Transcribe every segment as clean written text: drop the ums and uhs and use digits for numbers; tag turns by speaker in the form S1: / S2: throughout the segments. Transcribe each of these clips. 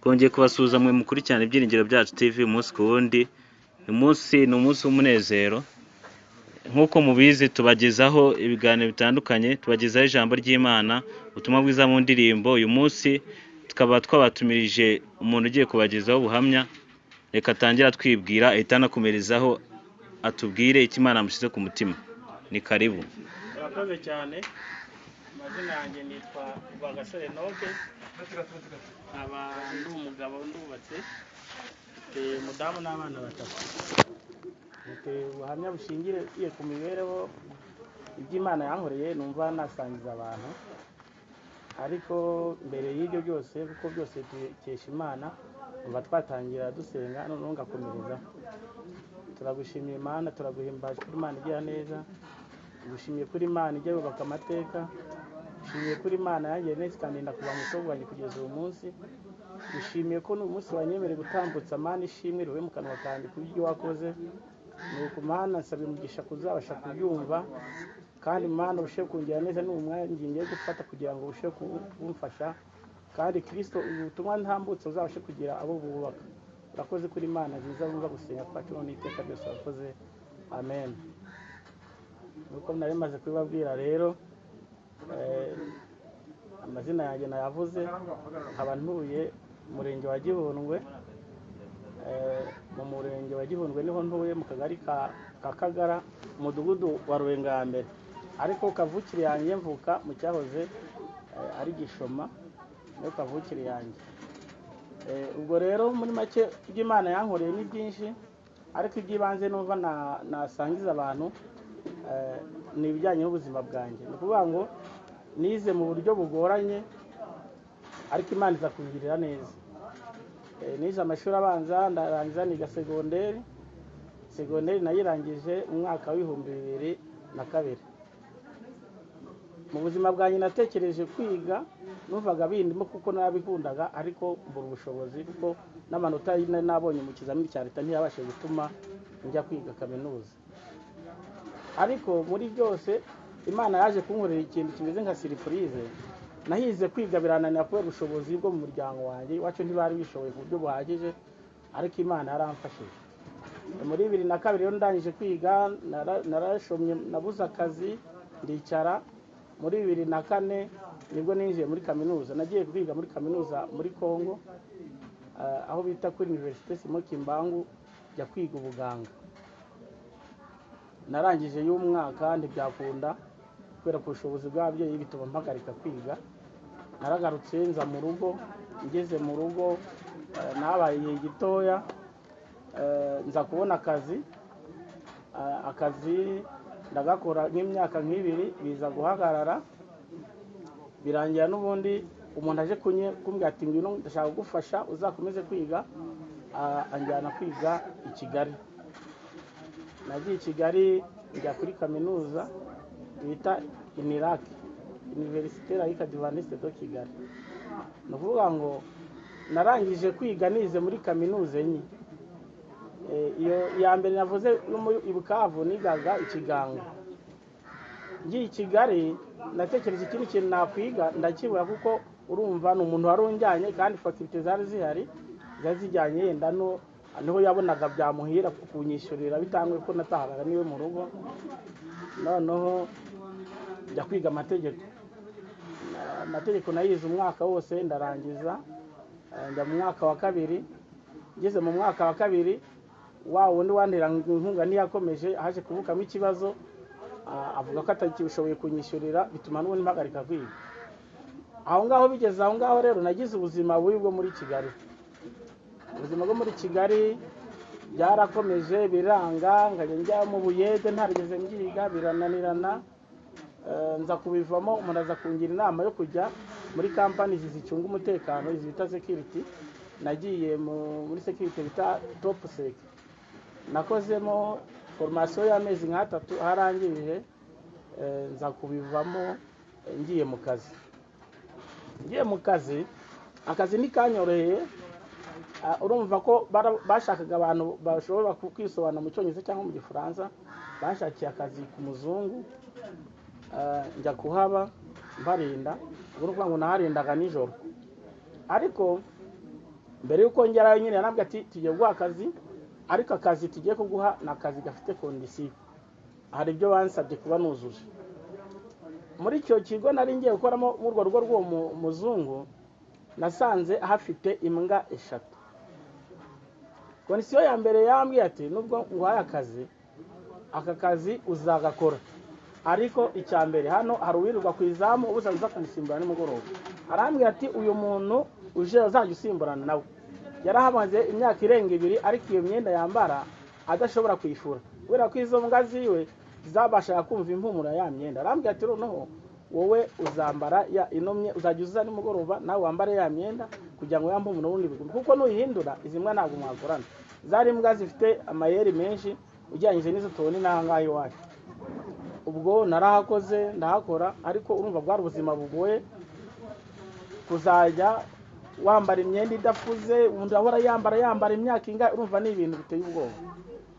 S1: twongeye kubasuhuza mwe mukurikirana ibyiringiro byacu TV umunsi ku wundi. Uyu munsi ni umunsi w'umunezero, nk'uko mubizi tubagezaho ibiganiro bitandukanye, tubagezaho ijambo ry'Imana, ubutumwa bwiza mu ndirimbo. Uyu munsi tukaba twabatumirije umuntu ugiye kubagezaho ubuhamya. Reka atangira twibwira, ahita anakomerezaho atubwire icyo Imana amushyize ku mutima. Ni karibu.
S2: Murakoze cyane. Amazina yanjye nitwa Rwagasore Enoke, nkaba ndi umugabo ndubatse, mfite umudamu n'abana batatu. Mfite ubuhamya bushingiye ku mibereho iby'Imana yankoreye, numva nasangiza abantu. Ariko mbere y'ibyo byose, kuko byose dukesha Imana, numva twatangira dusenga noneho ngakomereza. Turagushimiye Imana, turaguhimbaje kuri Imana igira neza, tugushimiye kuri Imana ijya yubaka amateka, dushimiye kuri Imana yangiye neza ikandinda kuva mu bwoko bwanjye kugeza uyu munsi. Dushimiye ko n'uyu munsi wanyemereye gutambutsa Mana ishimwe rivuye mu kanwa kanjye ku byo wakoze. Nuko Mana nsaba umugisha kuzabasha kubyumva, kandi Mana urusheho kungira neza n'uyu mwanya ngiye gufata kugira ngo urusheho kumfasha, kandi Kristo ubutumwa ntambutse uzabashe kugira abo bubaka. Urakoze kuri Imana nziza wumva gusenga kwacu none iteka byose wakoze. Amen. Nuko nari maze kubibabwira rero, amazina yanjye nayavuze, nkaba ntuye umurenge wa Gihundwe. Mu murenge wa Gihundwe niho ntuye, mu kagari ka Kagara, umudugudu wa Rubengambere. Ariko kavukire yanjye mvuka mu cyahoze ari Gishoma, niyo kavukire yanjye. Ubwo rero muri make iby'Imana yankoreye ni byinshi, ariko iby'ibanze numva nasangiza abantu ni ibijyanye n'ubuzima bwanjye. Ni ukuvuga ngo nize mu buryo bugoranye, ariko Imana iza kungirira neza. Nize amashuri abanza ndarangiza niga segonderi nayirangije umwaka w'2002. Mu buzima bwanjye natekereje kwiga, numvaga bindimo kuko nabikundaga, ariko mbura ubushobozi kuko n'amanota nabonye mu kizamini cya leta ntiyabashije gutuma njya kwiga kaminuza. Ariko muri byose Imana yaje kunkorera ikintu kimeze nka surprise. Nahize kwiga birananira kubera ubushobozi bwo mu muryango wanjye, iwacu ntibari bishoboye ku buryo buhagije, ariko Imana yaramfashije. Muri 2002 rero ndangije kwiga, narashomye, nabuze akazi, ndicara. Muri 2004 nibwo ninjiye muri kaminuza. Nagiye kwiga muri kaminuza muri Kongo, aho bita kuri Université Simon Kimbangu, jya kwiga ubuganga. Narangije y'umwaka ntibyakunda kubera ku bushobozi bw'ababyeyi bituma mpagarika kwiga. Naragarutse nza mu rugo, ngeze mu rugo nabaye igihe gitoya, nza kubona akazi ndagakora nk'imyaka nk'ibiri, biza guhagarara. Birangira n'ubundi umuntu aje kumbwira ati ngwino ndashaka kugufasha uzakomeze kwiga, anjyana kwiga i Kigali. Nagiye i Kigali njya kuri kaminuza bita INIRAK, Université Laïque Adventiste de Kigali. Ni ukuvuga ngo narangije kwiga nize muri kaminuza enye. Iyo ya mbere navuze no muri Bukavu nigaga ikiganga. Ngiye i Kigali natekereje ikindi kintu nakwiga ndakibura, kuko urumva ni umuntu wari unjyanye kandi faculté zari zihari zijyanye, yenda niho yabonaga byamuhira kunyishyurira bitangwe ko natahaga niwe mu rugo. Noneho njya kwiga amategeko nayize umwaka wose ndarangiza, njya mu mwaka wa kabiri. Ngeze mu mwaka wa kabiri, wa wundi wantera inkunga ntiyakomeje, haje kuvukamo ikibazo, avuga ko atakibishoboye kunyishyurira, bituma n'ubundi mpagarika kwiga. Aho ngaho bigeze aho ngaho rero nagize ubuzima bubi bwo muri Kigali. Ubuzima bwo muri Kigali byarakomeje biranga, nkajya njya mu Buyede ntarigeze mbyiga, birananirana. Nza kubivamo, umuntu aza kungira inama yo kujya muri kampani zicunga umutekano, bita security. Nagiye muri security bita TopSec. Nakozemo formation y'amezi nk'atatu, harangirije nza kubivamo, ngiye mu kazi. Ngiye mu kazi, akazi ntikanyoroheye. Urumva ko bashakaga abantu bashobora kwisobanura mu Cyongereza cyangwa mu Gifaransa. Bashakiye akazi ku muzungu, njya kuhaba mbarinda. Uruvuga ngo naharindaga nijoro. Ariko mbere yuko ngerayo nyine yarambwiye ati tugiye guha akazi ariko akazi tugiye kuguha ni akazi gafite kondisiyo, hari ibyo bansabye kuba nujuje. Muri icyo kigo nari ngiye gukoramo muri urwo rugo rw'uwo muzungu nasanze hafite imbwa 3. Kondisiyo ya mbere yambwiye ati nubwo nguhaye akazi, aka kazi uzagakora, ariko icya mbere hano hari uwirirwa ku izamu ubusanzwe kumusimbura nimugoroba. Arambwira ati uyu muntu uje azajya usimburana nawe, yarahamaze imyaka irenga 2 ariko iyo myenda yambara adashobora kuyifura kubera ko izo mbwa ziwe zabashaka kumva impumuro ya myenda. Arambwira ati noneho wowe uzambara ya inomye, uzajya uza nimugoroba nawe wambare ya myenda kugira ngo yampumuro n'ubundi bigumye, kuko nuyihindura izi mbwa ntabwo mwakorana. Zari mbwa zifite amayeri menshi ujyanyije n'izo tubona inangahe iwacu. Ubwo narahakoze ndahakora, ariko urumva bwari ubuzima bugoye kuzajya wambara imyenda idafuze, umuntu ahora yambara imyaka ingahe, urumva ni ibintu biteye ubwoba.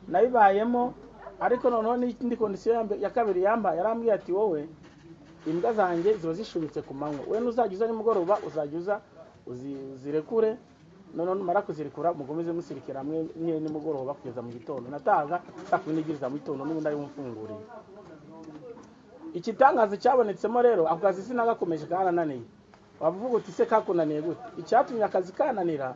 S2: Nabibayemo, ariko noneho n'indi kondisiyo ya kabiri yambaye, yarambwiye ati wowe imbwa zanjye ziba zishumitse ku manywa, we nuzajya uza nimugoroba uzajya uza uzirekure, noneho numara kuzirekura mukomeze musirikira hamwe nye nimugoroba kugeza mu gitondo. Natahaga saa 12 za mu gitondo n'ubundi ari mfunguriye. Ikitangazo cyabonetsemo rero, ako kazi sinagakomeje karananiye. Wavuga uti se kakunaniye gute? Icyatumye akazi kananira,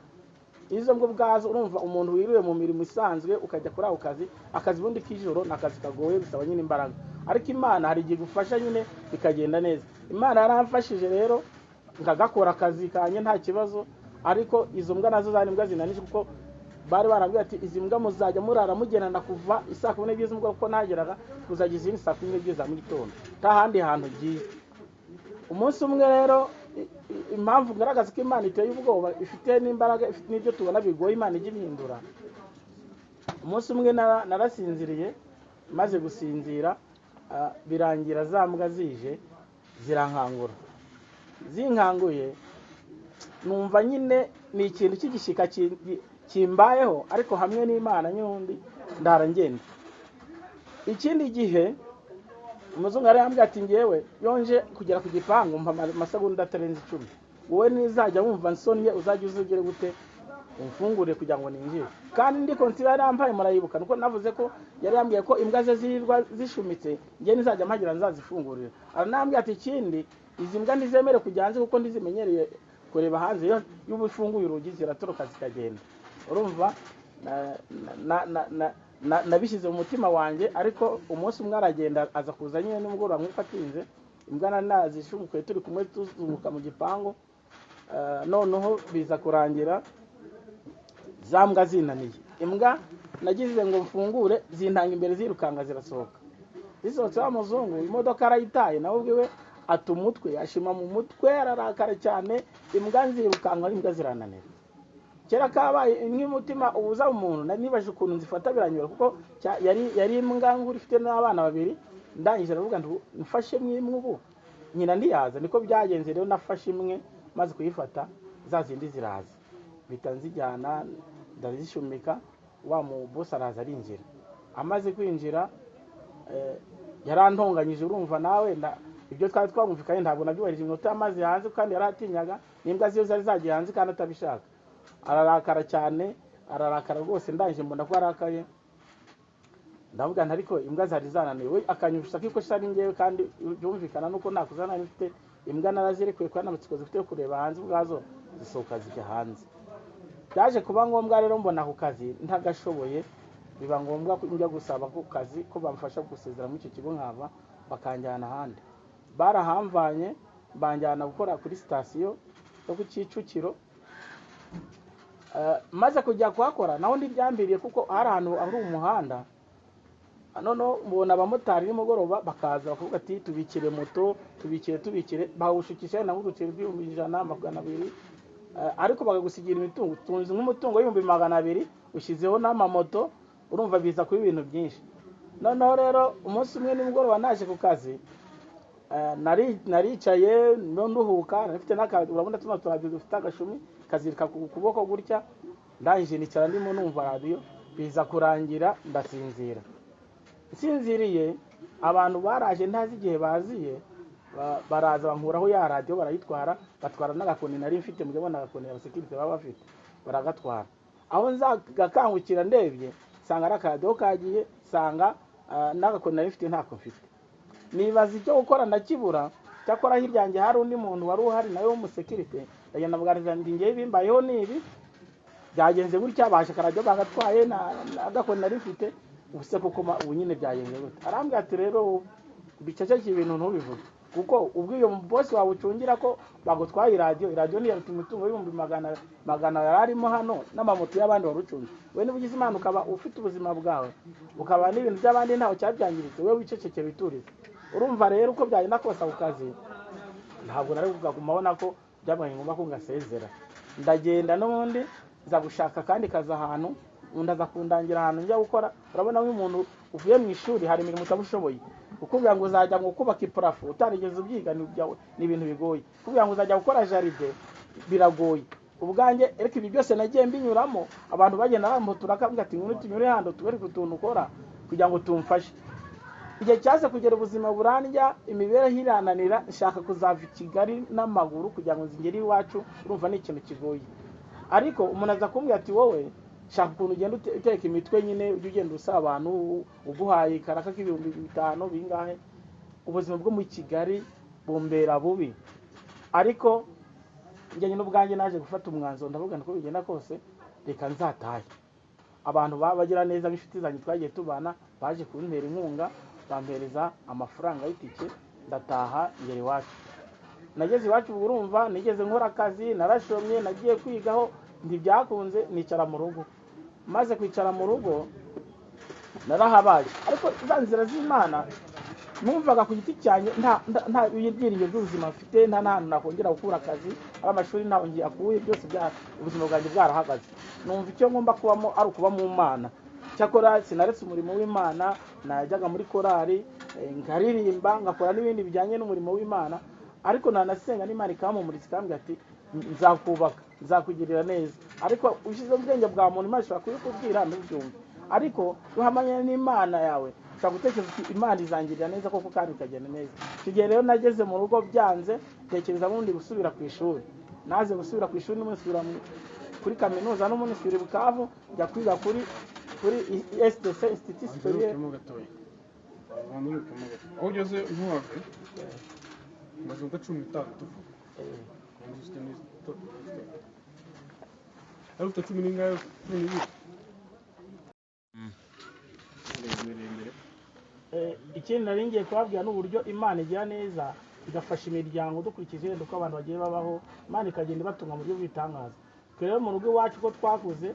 S2: izo mbwo bwazo urumva umuntu wiriwe mu mirimo isanzwe ukajya kuri ako kazi, akazi bundi k'ijoro nakazi kagoye bisaba nyine imbaraga, ariko Imana hari igihe gufasha nyine bikagenda neza. Imana yaramfashije rero ngagakora akazi kanye nta kibazo, ariko izo mbwa nazo zari mbwa zinanije kuko bari barambwiye ati izi mbwa muzajya murara mugenana kuva isaa 12 z'umugoroba kuko nageraga kuzajya izindi saa 12 za mu gitondo nta handi hantu giye. Umunsi umwe rero impamvu ngaragaza ko Imana iteye ubwoba, ifite n'imbaraga, ifite n'ibyo tubona bigoye Imana ijya ihindura. Umunsi umwe narasinziriye, maze gusinzira birangira za mbwa zije zirankangura. Zinkanguye numva nyine ni ikintu cy'igishika kimbayeho, ariko hamwe n'Imana nyundi ndara ngenda. Ikindi gihe umuzungu arambwira ati ngewe yonje kugera ku gipangu mpa amasegonda atarenze 10, wowe nizajya wumva nsonye uzajya uzugere gute umfungure kugira ngo ninjire. Kandi ndi konsiba yarampaye murayibuka nuko navuze ko yari yambwiye ko imbwa ze zirirwa zishumitse nge nizajya mpagira nzazifungurira. Aranambwira ati ikindi izi mbwa ndizemere kujya hanze kuko ndizimenyereye kureba hanze, yo y'ubufunguye urugi ziratoroka zikagenda. Urumva nabishyize mu mutima wanjye, ariko umunsi umwe aragenda aza kuza nyine nimugoroba nk'uko atinze, imbwa nazishumukuye turi kumwe tuzunguka mu gipangu. Noneho biza kurangira za mbwa zinaniye. Imbwa nagize ngo mfungure zintanga imbere zirukanga zirasohoka. Zisohotse wa muzungu imodoka arayitaye, nawe ubwiwe ata umutwe ashima mu mutwe ararakara cyane, imbwa nzirukanga imbwa zirananira. Kera kabaye nk'umutima ubuza umuntu, nibaje ukuntu nzifata biranyura kuko yari imbwa nguri ifite n'abana 2. Ndangije aravuga ngo mfashe mwimwe ubu nyina ndiyaza. Niko byagenze rero, nafashe imwe maze kuyifata za zindi ziraza bitanzijyana ndazishumika. Wa mu boss araza arinjira, amaze kwinjira yarantonganyije. Urumva nawe ibyo twari twamufikaye ntabwo nabyubahirije iminota amazi hanze, kandi yaratinyaga n'imbwa ziyo zari zagiye hanze kandi atabishaka. Ararakara cyane, ararakara rwose. Ndangije mbona ko arakaye, ndavuga nti ariko imbwa zari zananiwe. We akanyumvisha ko ari ngewe, kandi byumvikana nuko nakuzana nifite imbwa narazirekuye kwa namatsiko zifite kureba hanze, ubwazo zisohoka zijya hanze. Byaje kuba ngombwa rero mbona ku kazi ntagashoboye, biba ngombwa ko njya gusaba ku kazi ko bamfasha gusezera muri icyo kigo nkava bakanjyana ahandi. Barahamvanye banjyana gukora kuri sitasiyo yo ku Kicukiro. Maze kujya kuhakora naho ndi byambiriye kuko hari ahantu ari umuhanda. Noneho mbona abamotari nimugoroba bakaza bakavuga ati tubikire moto, tubikire bawushukisha na nk'uruciro rw'100-200, ariko bagagusigira imitungo tunzi nk'umutungo w'200 ushizeho n'amamoto. Urumva biza kuba ibintu byinshi. Noneho rero umunsi umwe nimugoroba naje ku kazi, naricaye nduhuka, nafite n'akazi. Urabona tuno turabyo dufite agashumi kazirika ku kuboko gutya. Ndangije nicara ndimo numva radio, biza kurangira ndasinzira. Sinziriye abantu baraje ntazi igihe baziye, baraza bankuraho ya radio barayitwara, batwara n'agakoni nari mfite. Mujye bona agakoni ya security baba bafite, baragatwara. Aho nzagakangukira ndebye sanga arakadiho kagiye, sanga n'agakoni nari mfite ntako mfite. Nibaza icyo gukora ndakibura, cyakora hiryanjye hari undi muntu wari uhari nawe w'umusekirite, ndagenda mbwariza ndi ngiye bimbayeho nibi byagenze gutya, bashaka radio bagatwaye n'agakoni nari mfite, ubuse kuko ubu nyine byagenze gute. Arambwira ati rero biceceke ibintu ntubivuge, kuko ubwiyo boss wawe ucungira ko bagutwaye radio ni yaruta umutungo y'ibihumbi magana yararimo hano n'amamoto y'abandi warucunze. We nibugize Imana ukaba ufite ubuzima bwawe, ukaba n'ibintu by'abandi ntaho cyabyangiritse, we wiceceke biturize. Urumva rero uko byagenda kose ku kazi, ntabwo nari kugumabona ko byabaye ngombwa ko ngasezera. Ndagenda n'ubundi nza gushaka kandi kaza ahantu, undi aza kundangira ahantu njya gukora. Urabona nk'umuntu uvuye mu ishuri hari imirimo utabushoboye, ukubwira ngo uzajya ngo kubaka iparafo utarigeze ubyiga ni ibintu bigoye, ukubwira ngo uzajya gukora jaride biragoye. Ubwanjye ariko ibi byose nagiye mbinyuramo, abantu bagenda bamutura akavuga ati ngwino tunyure hando tubere utuntu ukora kugira ngo tumfashe. Igihe cyaje kugera ubuzima burandya, imibereho irananira, nshaka kuzava i Kigali n'amaguru kugira ngo nzingere iwacu. Urumva ni ikintu kigoye, ariko umuntu aza kumbwira ati wowe shaka ukuntu ugenda uteka imitwe nyine, ujye ugenda usaba abantu uguhaye karaka k'ibihumbi 5 bingahe. Ubuzima bwo mu Kigali bumbera bubi, ariko njye n'ubwanjye naje gufata umwanzuro, ndavuga ko bigenda kose reka nzatahe. Abantu babagira neza b'ifiti zanjye twagiye tubana baje kuntera inkunga, bampereza amafaranga y'itike, ndataha ngere iwacu. Nageze iwacu urumva nigeze nkora akazi, narashomye, nagiye kwigaho ntibyakunze, nicara mu rugo. Maze kwicara mu rugo narahabaye, ariko za nzira z'Imana numvaga ku giti cyanjye nta byiringiro by'ubuzima mfite, nta hantu nakongera gukura akazi, amashuri ntaho ngiye akuye, byose ubuzima bwanjye bwarahagaze. Numva icyo ngomba kubamo ari ukuba mu Mana. Cyakora sinaretse umurimo w'Imana, najyaga muri korali nkaririmba, ngakora n'ibindi bijyanye n'umurimo w'Imana, ariko nanasenga n'Imana ikampumuriza ikambwira ati nzakubaka, nzakugirira neza. Ariko ushize ubwenge bwa muntu Imana ishobora kubikubwira ntubyumve, ariko uhamanye n'Imana yawe ushobora gutekereza uti Imana izangirira neza koko kandi ikagenda neza. Igihe rero nageze mu rugo byanze, tekereza bundi gusubira ku ishuri. Naze gusubira ku ishuri n'umusubira kuri kaminuza n'umusubira Bukavu, njya kwiga kuri STC Institut Superieur.
S3: Aho ugeze ntuhave maze uko 15 tuvuga ufite 10 n'ingahe 12.
S2: Ikindi nari ngiye kubabwira n'uburyo Imana igira neza igafasha imiryango dukurikije uko abantu bagiye babaho, Imana ikagenda ibatunga mu buryo bw'itangaza. Rero mu rugo iwacu ko twakuze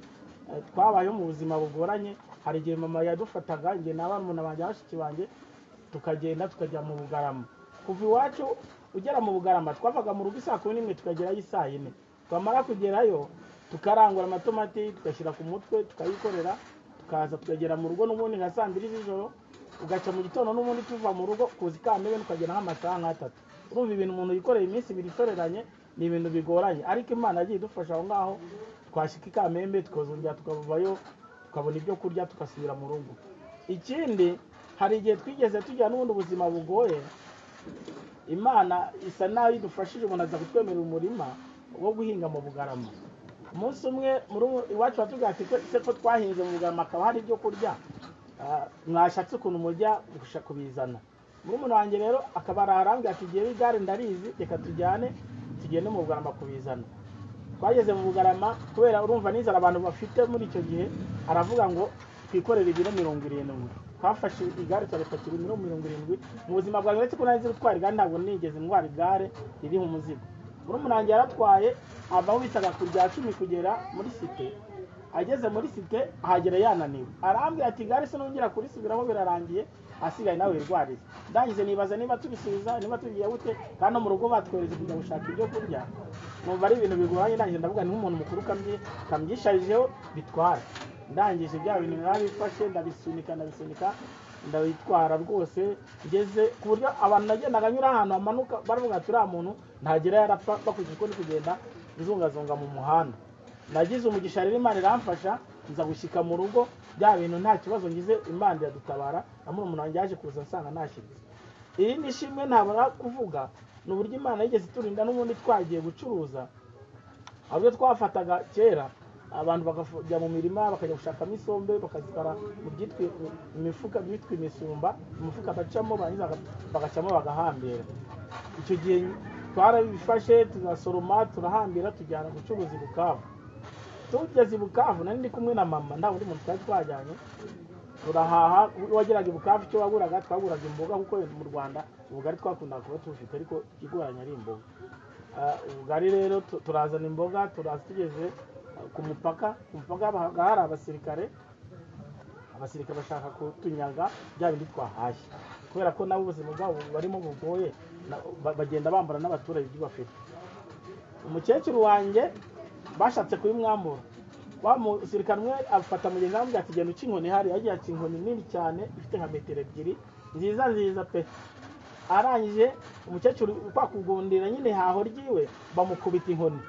S2: twabayeho mu buzima bugoranye. Hari igihe mama yadufataga nge n'abana banjye bashiki banjye tukagenda tukajya mu Bugarama. Kuva iwacu ugera mu Bugarama twavaga mu rugo saa 11 tukagerayo saa 4. Twamara kugerayo tukarangura amatomati tugashyira ku mutwe tukayikorera, tukaza tukagera mu rugo n'ubundi nka saa 2 z'ijoro, ugaca mu gitondo n'ubundi tuva mu rugo kuzi Kamembe tukagera nk'amasaha 3. Urumva ibintu umuntu yikoreye iminsi 2 itoreranye ni ibintu bigoranye, ariko Imana yagiye idufasha aho ngaho. Twashika i Kamembe tukozongera tukavayo tukabona ibyo kurya tugasubira mu rugo. Ikindi hari igihe twigeze tujya n'ubundi ubuzima bugoye, Imana isa nayo idufashije, umuntu aza kutwemerera umurima wo guhinga mu Bugarama. Umunsi umwe muri iwacu batubwira ati se ko twahinze mu Bugarama akaba hari ibyo kurya, mwashatse ukuntu mujya gushaka kubizana. Muri umuntu wanjye rero akaba arambwira ati giye igare ndarizi, reka tujyane tugende mu Bugarama kubizana. Twageze mu Bugarama kubera urumva n'inzara abantu bafite muri icyo gihe, aravuga ngo twikorere ibiro 70. Twafashe igare turapakira ibiro 70. Mu buzima bwanjye uretse ko nari gutwara igare ntabwo nigeze ntwara igare ririho umuzigo. Muri umunange yaratwaye avaho bitaga ku rya 10 kugera muri site. Ageze muri site ahagera yananiwe, arambwira ati igare se nongera kurisubiraho birarangiye, asigaye nawe irwarize. Ndangize nibaza niba tubisubiza niba tugiye gute, kandi mu rugo batwereze kujya gushaka ibyo kurya. Numva ari ibintu bigoranye, ndangije ndavuga ni nk'umuntu mukuru kambyisharijeho bitwara. Ndangije bya bintu narabifashe ndabisunika ndabitwara rwose, ngeze ku buryo abantu nagendaga nyura ahantu amanuka baravuga ati uriya muntu ntagera yarapfa bakurikije uko ndi kugenda nzungazunga mu muhanda. Nagize umugisha rero Imana iramfasha, nza gushyika mu rugo bya bintu nta kibazo ngize, Imana iradutabara. Amwe umuntu wanjye yaje kuza nsanga nashize. Iri nishimwe ntabara kuvuga n'uburyo Imana yigeze turinda n'ubundi twagiye gucuruza. Ahubwo twafataga kera abantu bakajya mu mirima bakajya gushakamo isombe bakazitwara mu byitwa imifuka byitwa imisumba umufuka bacamo barangiza bagacamo bagahambira. Icyo gihe twarabifashe tuzasoroma turahambira tujyana gucuruza i Bukavu. Tugeze i Bukavu nari ndi kumwe na mama nta wundi muntu twari twajyanye turahaha. Wageraga i Bukavu icyo waguraga twaguraga imboga kuko mu Rwanda ubugari twakundaga kuba tubufite ariko igoranye ari imboga. Ubugari rero turazana imboga turaza tugeze ku mupaka hari abasirikare bashaka kutunyaga bya bindi twahashye kubera ko nabo ubuzima bwabo barimo bugoye bagenda bambara n'abaturage ibyo bafite. Umukecuru wanjye bashatse kubimwambura wa musirikare umwe afata mugenzi we ati genda uca inkoni hari yagiye aca inkoni nini cyane ifite nka metero 2 nziza pe. Arangije umukecuru kwa kugundira nyine haho ryiwe bamukubita inkoni.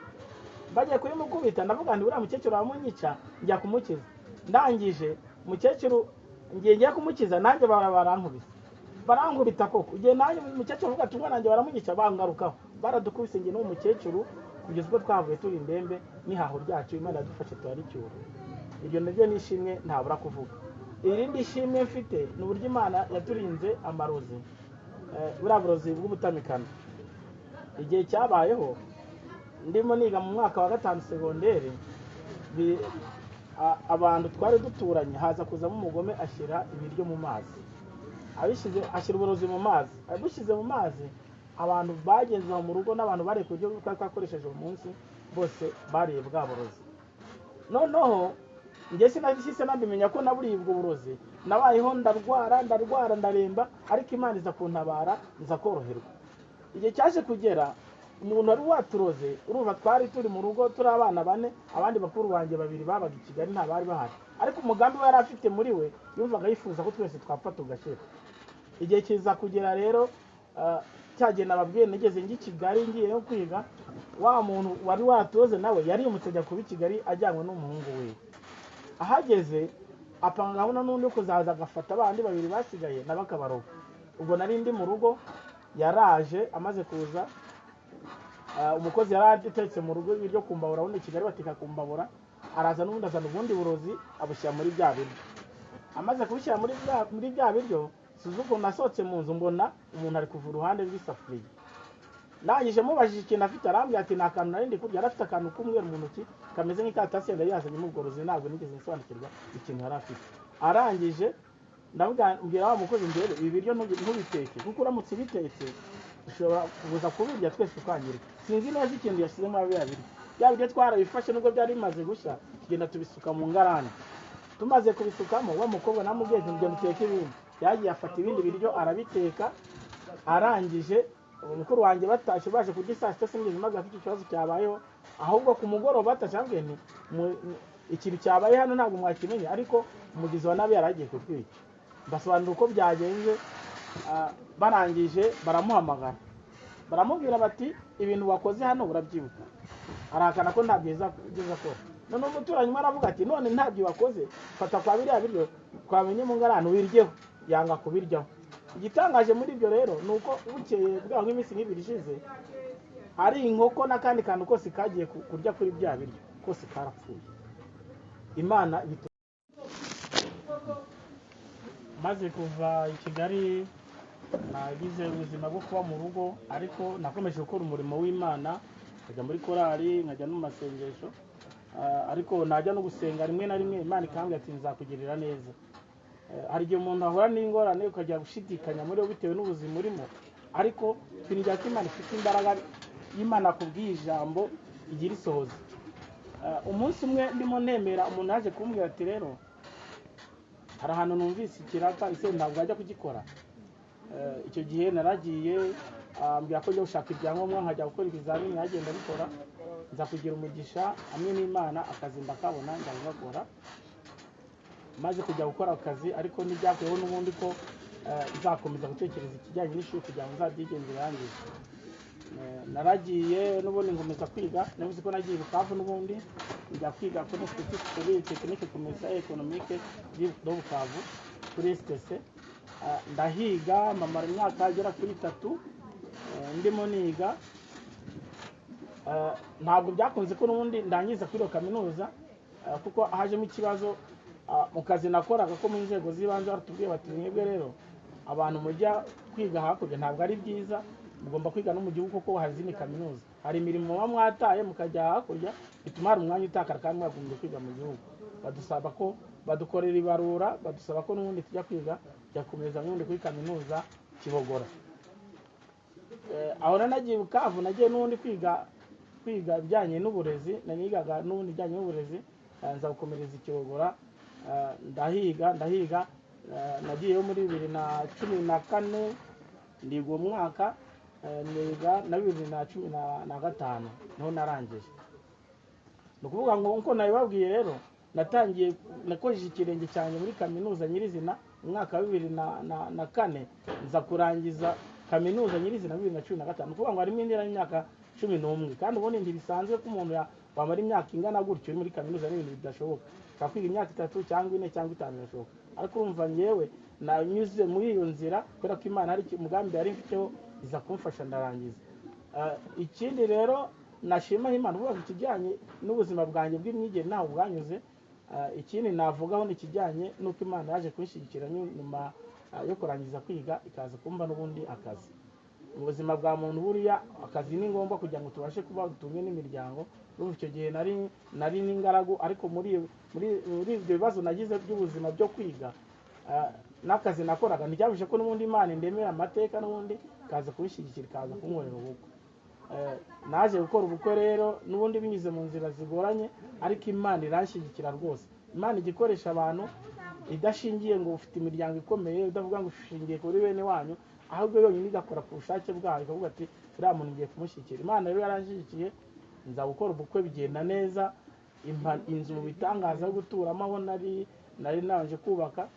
S2: Bagiye kuyimukubita ndavuga nti uriya mukecuru amunyica njya kumukiza. Ndangije umukecuru ngiye kumukiza nanjye barankubita koko. Igihe nanjye umukecuru avuga ati umwana nanjye baramunyica bangarukaho baradukubise ngiye n'uwo mukecuru kugeza ubwo twavuye turi indembe n'ihaho ryacu Imana yadufashe turaricyura. Ibyo nabyo nishimwe ntabura kuvuga. Irindi shimwe mfite ni uburyo Imana yaturinze amarozi buriya burozi bw'ubutamikano. Igihe cyabayeho ndimo niga mu mwaka wa 5 segonderi abantu twari duturanye haza kuzamo umugome ashyira ibiryo mu mazi ashyira uburozi mu mazi. Abushyize mu mazi abantu bagenze mu rugo n'abantu bareka uburyo twakoresheje uwo munsi bose bariye bwa burozi. Noneho njye sinahise nabimenya ko naburiye ubwo burozi nabayeho ndarwara ndaremba ariko Imana iza kuntabara nza koroherwa. Igihe cyaje kugera umuntu wari waturoze urumva twari turi mu rugo turi abana 4 abandi bakuru banjye 2 babaga i Kigali nta bari bahari ariko umugambi we yari afite muri we yumvaga yifuza ko twese twapfa tugashira. Igihe kiza kugera rero cyagenda nababwiye nigeze ngi Kigali ngiye yo kwiga wa muntu wari waturoze nawe yari umutegeka kuba i Kigali ajyanywe n'umuhungu we. Ahageze apanga gahunda n'undi kuzaza agafata abandi 2 basigaye nabakabaroga. Ubwo nari ndi mu rugo yaraje amaze kuza umukozi yari atetse mu rugo ibiryo kumbabura ubundi Kigali batika kumbabura araza n'ubundi azana ubundi burozi abushyira muri bya biryo. Amaze kubishyira muri bya biryo Suzuko nasohotse mu nzu mbona umuntu ari kuva uruhande rw'isafuriya. Nangije mubajije ikintu afite arambwira ati nta kantu nari ndi kurya arafite akantu k'umweru mu ntoki kameze nk'ikatasi yari yazanye mu bworozi ntabwo nigeze nsobanukirwa ikintu yari afite. Arangije mbwira wa mukozi mbere ibi biryo ntubiteke kuko uramutse bitetse ushobora kuza kubirya twese tukangirika. Sinzi neza ikintu yashyizemo bya biryo twarabifashe nubwo byari bimaze gushya tugenda tubisuka mu ngarani. Tumaze kubisukamo wa mukobwa namubwiye ngo muteke ibindi yagiye afata ibindi biryo arabiteka. Arangije umukuru wanjye batashye baje kurya saa sita sinigeze maze afite ikibazo cyabayeho ahubwo ku mugoroba batashambwe ni ikintu cyabaye hano ntabwo mwakimenye ariko umugizi wa nabi yaragiye kutwica. Basobanura uko byagenze. Barangije baramuhamagara baramubwira bati ibintu wakoze hano urabyibuka. Arakana ko nta byiza akora. None umuturanyi aravuga ati none ntabyo wakoze fata kwa biriya biryo twamenye mu ngarani wiryeho yanga kubiryaho. Igitangaje muri ibyo rero nuko bukeye bwa nk'iminsi 2 ishize hari inkoko n'akandi kantu kose kagiye kurya kuri bya biryo kose karapfuye. Imana maze kuva i Kigali nagize ubuzima bwo kuba mu rugo ariko nakomeje gukora umurimo w'Imana nkajya muri korali nkajya no mu masengesho ariko najya no gusenga rimwe na rimwe Imana ikambwira ati nzakugirira neza. Hari igihe umuntu ahura n'ingorane ukajya gushidikanya muri bitewe n'ubuzima urimo ariko twinjira ko Imana ifite imbaraga y'Imana kubwiye ijambo igira isohoza. Umunsi umwe ndimo nemera umuntu yaje kumbwira ati rero hari ahantu numvise ikiraka ise ntabwo ajya kugikora. Icyo gihe naragiye ambwira ko njya gushaka ibyangombwa nkajya gukora ibizamini yagenda bikora nza kugira umugisha hamwe n'Imana akazi ndakabona ndagakora. Maze kujya gukora akazi ariko n'ibyakuyeho n'ubundi ko nzakomeza gutekereza ikijyanye n'ishuri kugira ngo nzabyigenzure yangize. Naragiye n'ubundi ngomeza kwiga navuze ko nagiye Bukavu n'ubundi njya kwiga kuri technique commerciale économique do Bukavu kuri STC. Ndahiga mamara imyaka agera kuri 3 ndimo niga. Ntabwo byakunze ko n'ubundi ndangiza kuri kaminuza kuko hajemo ikibazo mu kazi nakoraga ko mu nzego z'ibanze baratubwiye bati mwebwe rero abantu mujya kwiga hakurya ntabwo ari byiza, mugomba kwiga no mu gihugu kuko hari izindi kaminuza, hari imirimo muba mwataye mukajya hakurya bituma hari umwanya utakara kandi mwagombye kwiga mu gihugu. Badusaba ko badukorera ibarura, badusaba ko n'ubundi tujya kwiga jakomeza n'ubundi kuri kaminuza Kibogora. Aho nagiye Bukavu nagiye n'ubundi kwiga ibijyanye n'uburezi, nanigaga n'ubundi bijyanye n'uburezi, nza gukomereza Kibogora, ndahiga nagiyeyo muri 2014 ndiga uwo mwaka, niga na 2015 niho narangije. Ni ukuvuga ngo nkuko nabibabwiye rero natangiye nakojeje ikirenge cyane muri kaminuza nyirizina umwaka wa 2004, nza kurangiza kaminuza nyirizina 2015. Ni ukuvuga ngo harimo indira y'imyaka 11, kandi ubundi ntibisanzwe ko umuntu wamara imyaka ingana gutyo muri kaminuza n'ibintu bidashoboka, kwiga imyaka 3 cyangwa 4 cyangwa 5 birashoboka. Ariko urumva ngewe nanyuze muri iyo nzira kubera ko Imana hari umugambi yari mfiteho iza kumfasha ndarangiza. Ikindi rero nashima Imana uvuga ikijyanye n'ubuzima bwanjye bw'imyigire naho bwanyuze. Ikindi navugaho ni ikijyanye n'uko Imana yaje kunshyigikira nyuma yo kurangiza kwiga ikaza kumba n'ubundi akazi. Mu buzima bwa muntu buriya akazi ni ngombwa kugira ngo tubashe kuba dutunge n'imiryango. Urumva icyo gihe nari n'ingaragu, ariko muri ibyo bibazo nagize by'ubuzima byo kwiga n'akazi nakoraga ntibyabuje ko n'ubundi Imana indemera amateka n'ubundi kaza kubishyigikira ikaza kunkorera ubukwe. Naje gukora ubukwe rero n'ubundi binyuze mu nzira zigoranye, ariko Imana iranshyigikira rwose. Imana igikoresha abantu idashingiye ngo ufite imiryango ikomeye, udavuga ngo ushingiye kuri bene wanyu, ahubwo yonyine igakora ku bushake bwayo ikavuga ati uriya muntu ngiye kumushyigikira. Imana rero yaranshyigikiye, nza gukora ubukwe bigenda neza, inzu mu bitangaza yo guturamo aho nari nabanje kubaka,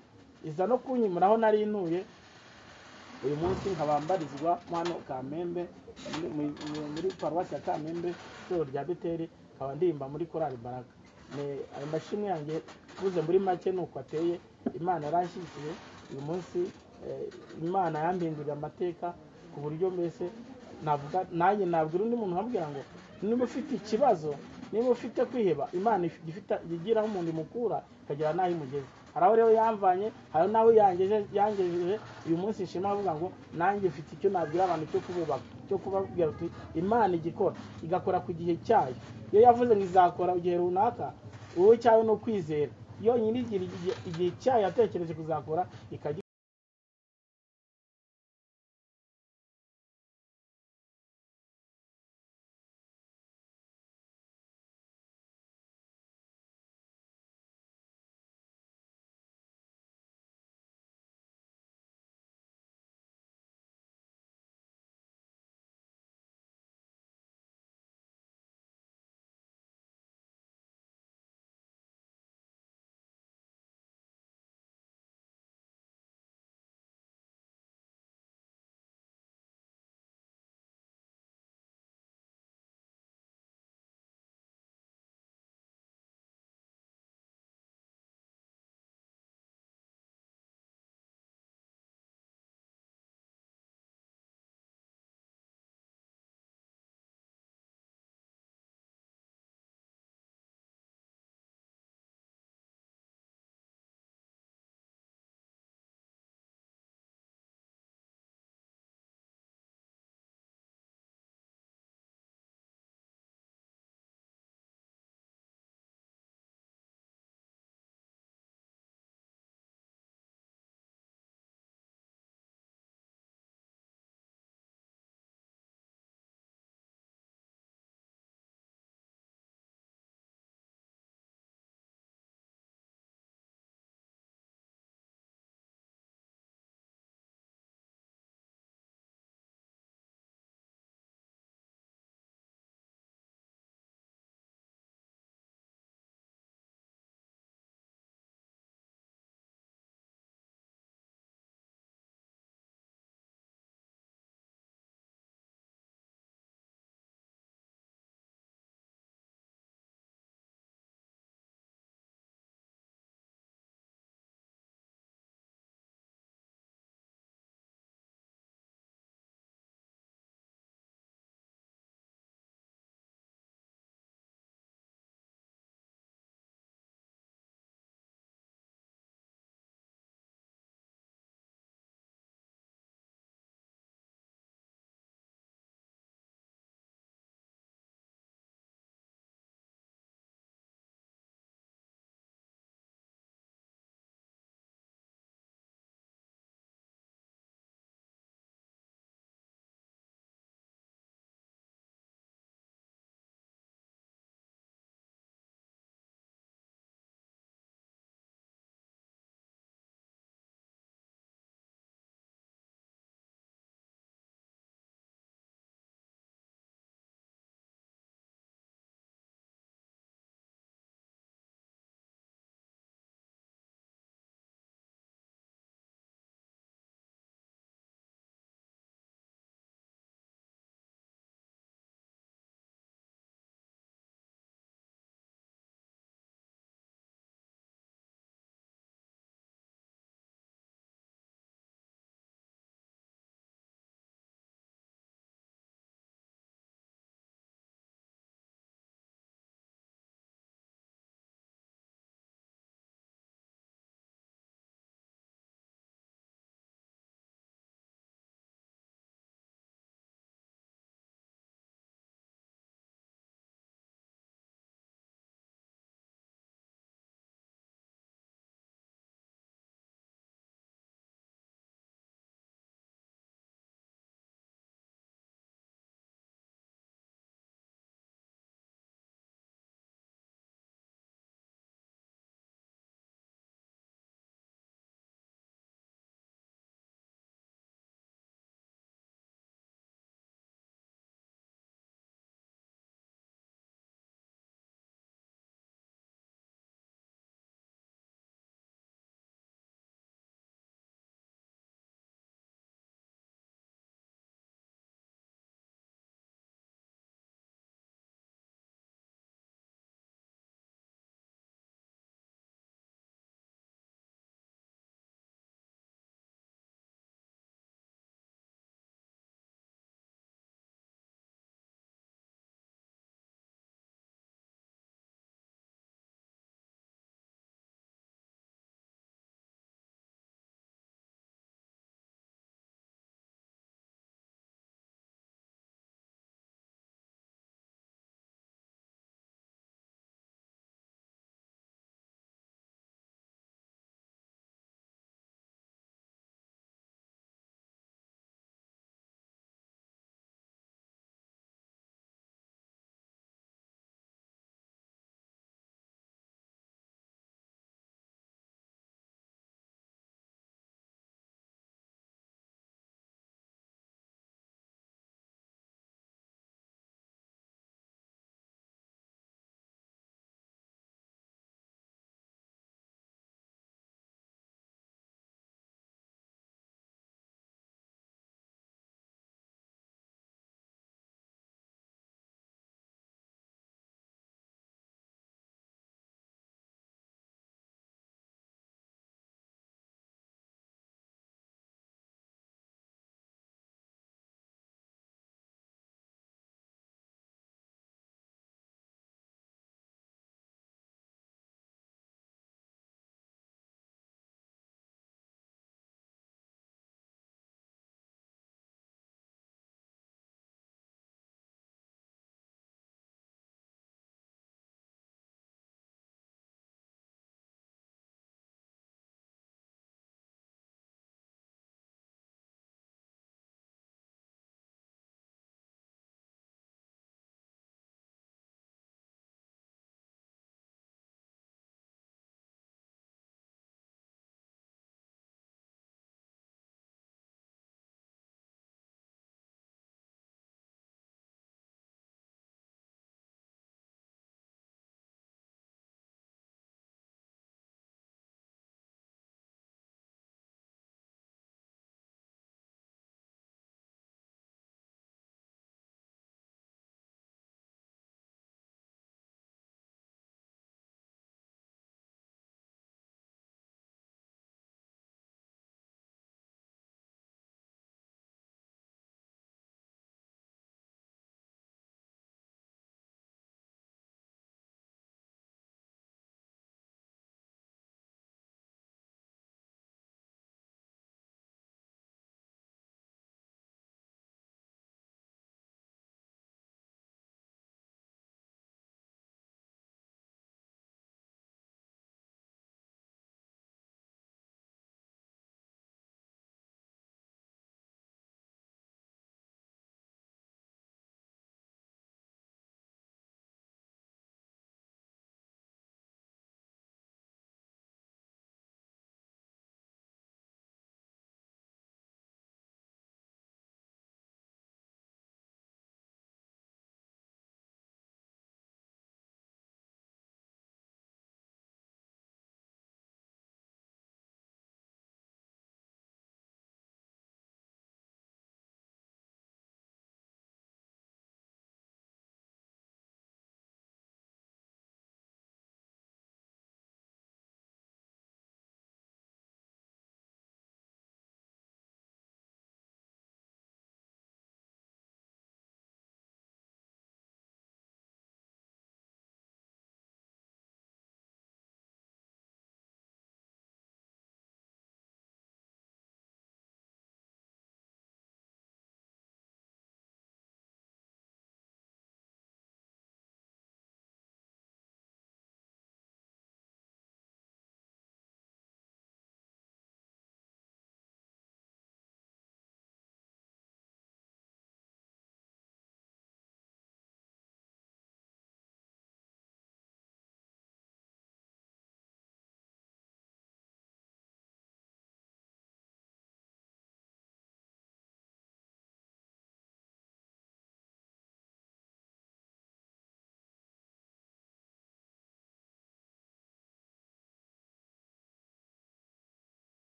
S2: iza no kunyimura aho nari ntuye. Uyu munsi nkaba mbarizwa hano Kamembe muri paruwasi ya Kamembe, Itorero rya Beteli, nkaba ndirimba muri korali Baraka. Ayo mashimwe yanjye mvuze muri make nuko ateye. Imana yaranshyigikiye uyu munsi, Imana yambindurira amateka ku buryo mbese navuga nanjye nabwira undi muntu nkabwira ngo niba ufite ikibazo, niba ufite kwiheba, Imana igiraho umuntu imukura ikagera n'aho imugeze. Hari aho rero yamvanye, hari n'aho yangejeje. Uyu munsi nshima avuga ngo nanjye mfite icyo nabwira abantu cyo kububaka, cyo kubabwira uti Imana igakora ku gihe cyayo. Iyo yavuze ngo izakora igihe runaka, wowe cyawe no kwizera yonyine igihe cyayo yatekereje kuzakora ikajya